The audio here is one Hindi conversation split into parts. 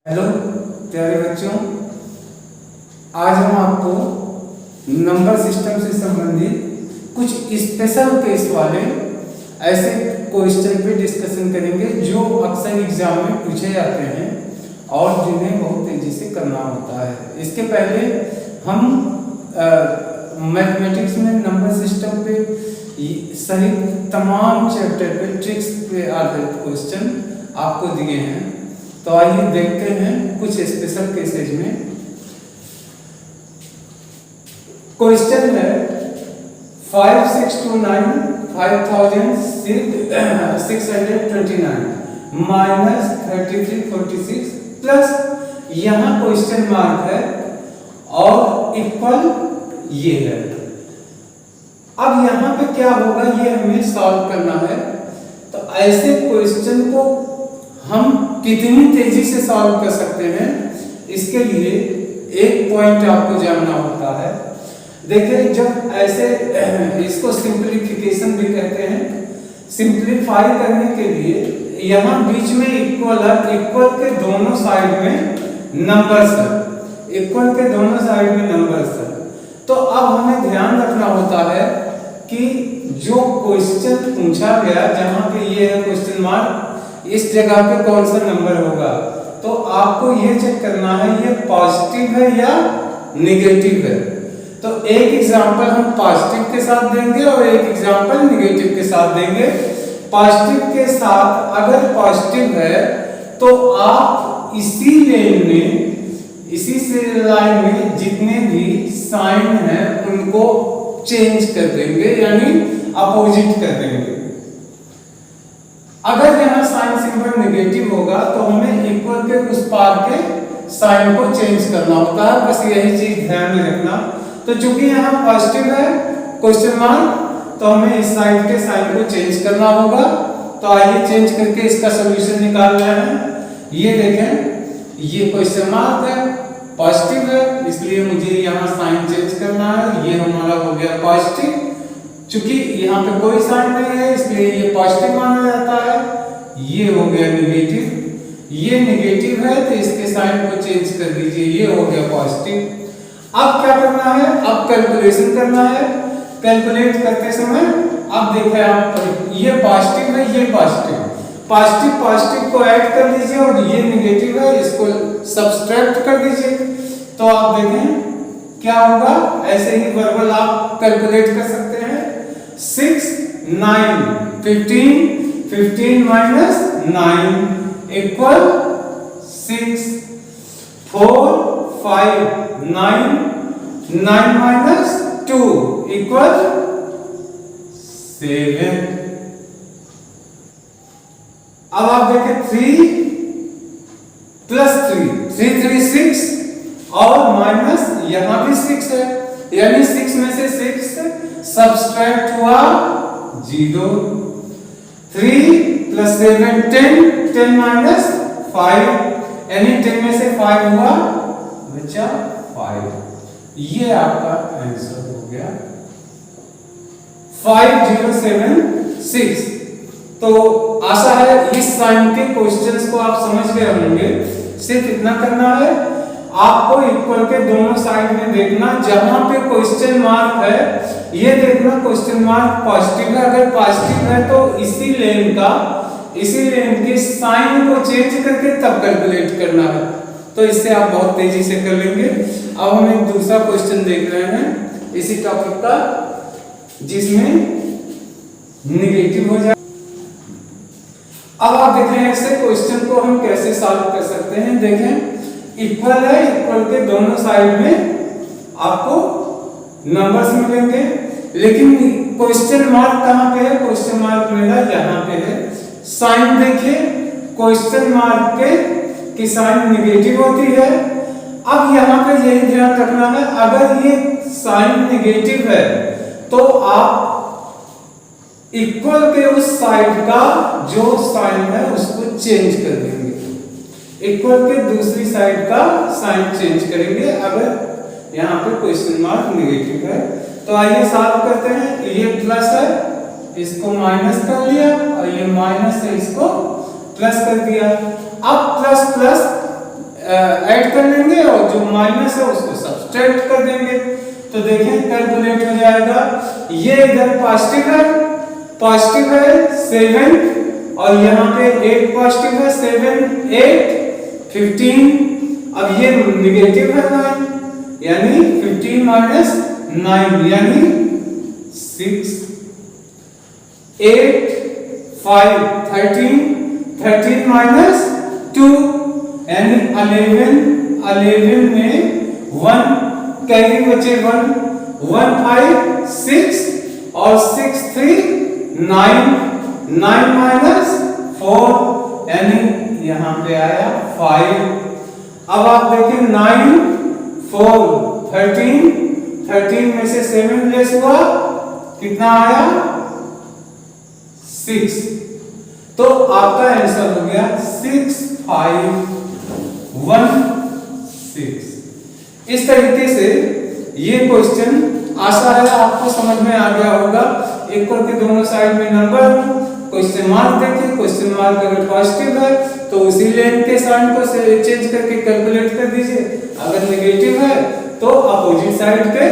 हेलो प्यारे बच्चों, आज हम आपको नंबर सिस्टम से संबंधित कुछ स्पेशल केस वाले ऐसे क्वेश्चन पे डिस्कशन करेंगे जो अक्सर एग्जाम में पूछे जाते हैं और जिन्हें बहुत तेजी से करना होता है। इसके पहले हम मैथमेटिक्स में नंबर सिस्टम पे सहित तमाम चैप्टर पे ट्रिक्स पे आधारित क्वेश्चन आपको दिए हैं। तो आइए देखते हैं कुछ स्पेशल केसेज में। क्वेश्चन है 5629 5629 माइनस 3346 प्लस यहाँ क्वेश्चन मार्क है और इक्वल ये है। अब यहाँ पे क्या होगा ये हमें सॉल्व करना है। तो ऐसे क्वेश्चन को हम कितनी तेजी से सॉल्व कर सकते हैं, इसके लिए एक पॉइंट आपको जानना होता है। देखिए, जब ऐसे इसको सिंपलीफिकेशन भी कहते हैं, सिंपलीफाई करने के लिए यहाँ बीच में इक्वल है, इक्वल के दोनों साइड में नंबर्स है, इक्वल के दोनों साइड में नंबर्स है। तो अब हमें ध्यान रखना होता है कि जो क्वेश्चन पूछा गया, जहां पे ये है क्वेश्चन मार्क, इस जगह पे कौन सा नंबर होगा। तो आपको ये चेक करना है ये पॉजिटिव है या नेगेटिव है। तो एक एग्जांपल हम पॉजिटिव के साथ देंगे और एक एग्जांपल नेगेटिव के साथ देंगे। पॉजिटिव के साथ अगर पॉजिटिव है तो आप इसी लेन में, इसी से लाइन में जितने भी साइन हैं उनको चेंज कर देंगे, यानी अपोजिट कर देंगे। अगर यहाँ साइन सिंबल नेगेटिव होगा तो हमें इक्वल के उस पार के साइन को चेंज करना होता है। बस यही चीज ध्यान में रखना। तो चूंकि यहाँ पॉजिटिव है क्वेश्चन मार्क, तो हमें इस साइड के साइन को चेंज करना होगा। तो आइए चेंज करके इसका सोल्यूशन निकाल रहे हैं। ये देखें, ये क्वेश्चन मार्क है, पॉजिटिव है, इसलिए मुझे यहाँ साइन चेंज करना है। ये हमारा हो गया पॉजिटिव। चूंकि यहाँ पे कोई साइन नहीं है इसलिए ये पॉजिटिव माना जाता है। ये हो गया नेगेटिव, ये नेगेटिव है तो इसके साइन को चेंज कर दीजिए, ये हो गया पॉजिटिव। अब क्या करना है, अब कैलकुलेशन करना है। कैलकुलेट करते समय अब देखें आप, ये पॉजिटिव है, ये पॉजिटिव, पॉजिटिव पॉजिटिव को ऐड कर लीजिए और ये नेगेटिव है, इसको सब्सट्रैक्ट कर दीजिए। तो आप देखें क्या होगा। ऐसे ही वर्बल आप कैलकुलेट कर सकते हैं। 6 9 15 15 माइनस 9 इक्वल 6 4 5 9 9 माइनस 2 इक्वल 7। अब आप देखें 3 प्लस 3 3 6 और माइनस यहां भी 6 है, यानी 6 में से 6 सब्सट्रैक्ट हुआ 0। 3 प्लस 7 10 10 माइनस 5, यानी 10 में से 5 हुआ बचा 5। ये आपका आंसर हो गया 5076। तो आशा है इस साइन के क्वेश्चंस को आप समझ गए होंगे। सिर्फ इतना करना है, आपको इक्वल के दोनों साइड में देखना। जहां पे क्वेश्चन मार्क है ये देखना क्वेश्चन मार्क पॉजिटिव है। अगर पॉजिटिव है तो इसी लेन के साइन को चेंज करके तब कैलकुलेट करना है। तो इससे आप बहुत तेजी से कर लेंगे। अब हम एक दूसरा क्वेश्चन देख रहे हैं इसी टॉपिक का, जिसमें नेगेटिव हो जाए। अब आप देखें ऐसे क्वेश्चन को हम कैसे सॉल्व कर सकते हैं। देखें, इक्वल है, इक्वल के दोनों साइड में आपको नंबर्स मिलेंगे, लेकिन क्वेश्चन मार्क कहां पे है। क्वेश्चन मार्क मेरा यहां पे है। साइन देखिए, क्वेश्चन मार्क की साइन नेगेटिव होती है। अब यहां पे यही ध्यान रखना है, अगर ये साइन नेगेटिव है तो आप इक्वल के उस साइड का जो साइन है उसको चेंज कर देंगे, इक्वल के दूसरी साइड का साइन चेंज करेंगे अगर यहाँ पे क्वेश्चन मार्क नेगेटिव है। तो आइए सॉल्व करते हैं। ये प्लस है, इसको माइनस कर लिया, और ये माइनस है, इसको प्लस कर दिया। अब प्लस प्लस ऐड कर लेंगे और जो माइनस है उसको सब्ट्रैक्ट कर देंगे। तो देखें कैलकुलेट हो जाएगा। ये इधर पॉजिटिव है 7 और यहाँ पे 8 पॉजिटिव है 7 8 15। अब ये निगेटिव है 9 यानी 15 माइनस 9 यानी 6 8 5 13 माइनस 2 यानी 11 में 1 कैरी बचे 1 5 6 और 6 3 9 माइनस 4 यानी यहाँ पे आया 5। अब आप देखें 9 4 13 में से 7 लेस हुआ कितना आया 6। तो आपका आंसर हो गया 6 5 1 6। इस तरीके से ये क्वेश्चन आशा है आपको समझ में आ गया होगा। इक्वल के दोनों साइड में नंबर, क्वेश्चन मार्क देखिए, क्वेश्चन मार्क अगर पॉजिटिव है तो उसी लाइन के साइन को चेंज करके कैलकुलेट कर दीजिए, अगर नेगेटिव है तो अपोजिट साइड के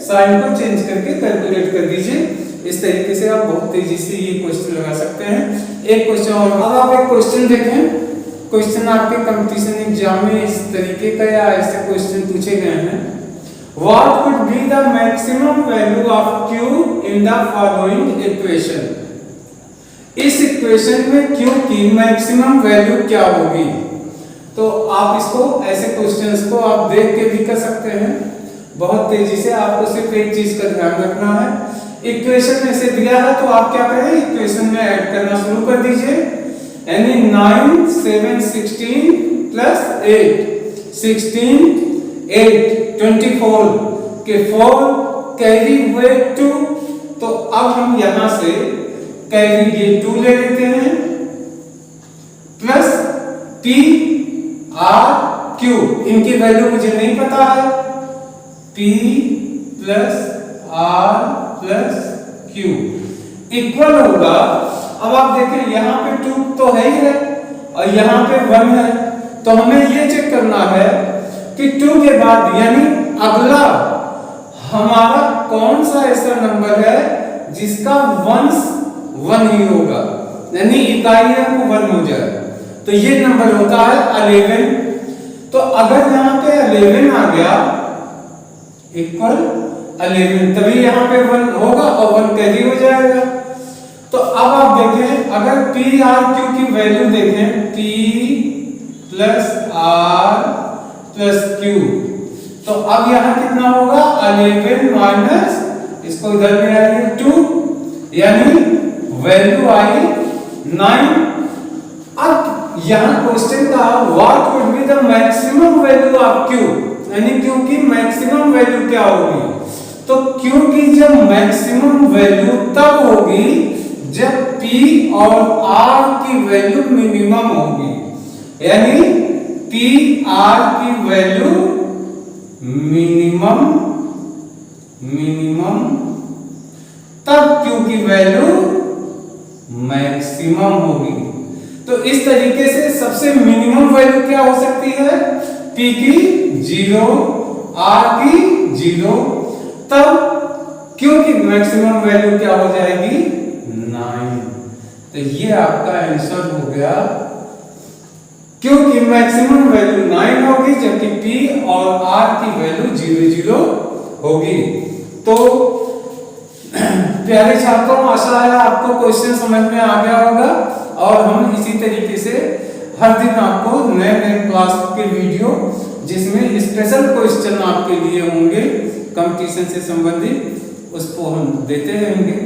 साइन को चेंज करके कैलकुलेट कर दीजिए। इस तरीके से आप बहुत तेजी से ये क्वेश्चन लगा सकते हैं। एक क्वेश्चन और, अब आप एक क्वेश्चन देखें। क्वेश्चन आपके कंपटीशन एग्जाम में इस तरीके का या ऐसे क्वेश्चन पूछे गए हैं। What would be the maximum value of Q in the following equation. इस इक्वेशन में Q की मैक्सिमम वैल्यू क्या होगी। तो आप इसको ऐसे क्वेश्चंस को आप देख के भी कर सकते हैं। बहुत तेजी से आपको सिर्फ एक चीज का ध्यान रखना है, इक्वेशन में से दिया है तो आप क्या करें, इक्वेशन में ऐड करना शुरू कर दीजिए। यानी 9 7 16 प्लस 8 16 8 24 के 4 कैरी हुए 2। तो अब हम यहां से कैरी ये 2 ले लेते हैं प्लस P R Q, इनकी वैल्यू मुझे नहीं पता है, P plus R plus Q equal होगा। अब आप देखें यहाँ पे 2 तो है ही है और यहाँ पे 1 है, तो हमें ये चेक करना है कि 2 के बाद यानी अगला हमारा कौन सा ऐसा नंबर है जिसका 1 ही होगा, यानी इकाई अंक 1 हो जाए। तो ये नंबर होता है 11। तो अगर यहाँ पे 11 आ गया इक्वल 11, तभी यहाँ पे 1 होगा और 1 कैरी हो जाएगा। तो अब आप देखें, अगर P R Q की वैल्यू देखें, P plus R plus Q, तो अब यहाँ कितना होगा 11 माइनस, इसको इधर में आएंगे 2, यानी वैल्यू आई 9। अब यहाँ क्वेश्चन का what would be the maximum value of Q, यानी Q की मैक्सिमम वैल्यू क्या होगी। तो Q की जब मैक्सिमम वैल्यू तब होगी जब P और R की वैल्यू मिनिमम होगी, यानी P R की वैल्यू मिनिमम तब Q की वैल्यू मैक्सिमम होगी। तो इस तरीके से सबसे मिनिमम वैल्यू क्या हो सकती है, P की 0 R की 0, तब Q की मैक्सिमम वैल्यू क्या हो जाएगी 9। तो ये आपका आंसर हो गया, Q की मैक्सिमम वैल्यू 9 होगी जबकि P और R की वैल्यू 0 0 होगी। तो प्यारे छात्रों, आशा है आपको क्वेश्चन समझ में आ गया होगा और हम इसी तरीके से हर दिन आपको नए नए क्लास के वीडियो जिसमें स्पेशल क्वेश्चन आपके लिए होंगे कंपटीशन से संबंधित, उसको हम देते रहेंगे।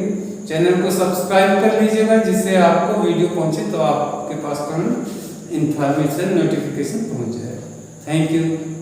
चैनल को सब्सक्राइब कर लीजिएगा जिससे आपको वीडियो पहुंचे तो आपके पास तुरंत इंफॉर्मेशन नोटिफिकेशन पहुंच जाए। Thank you.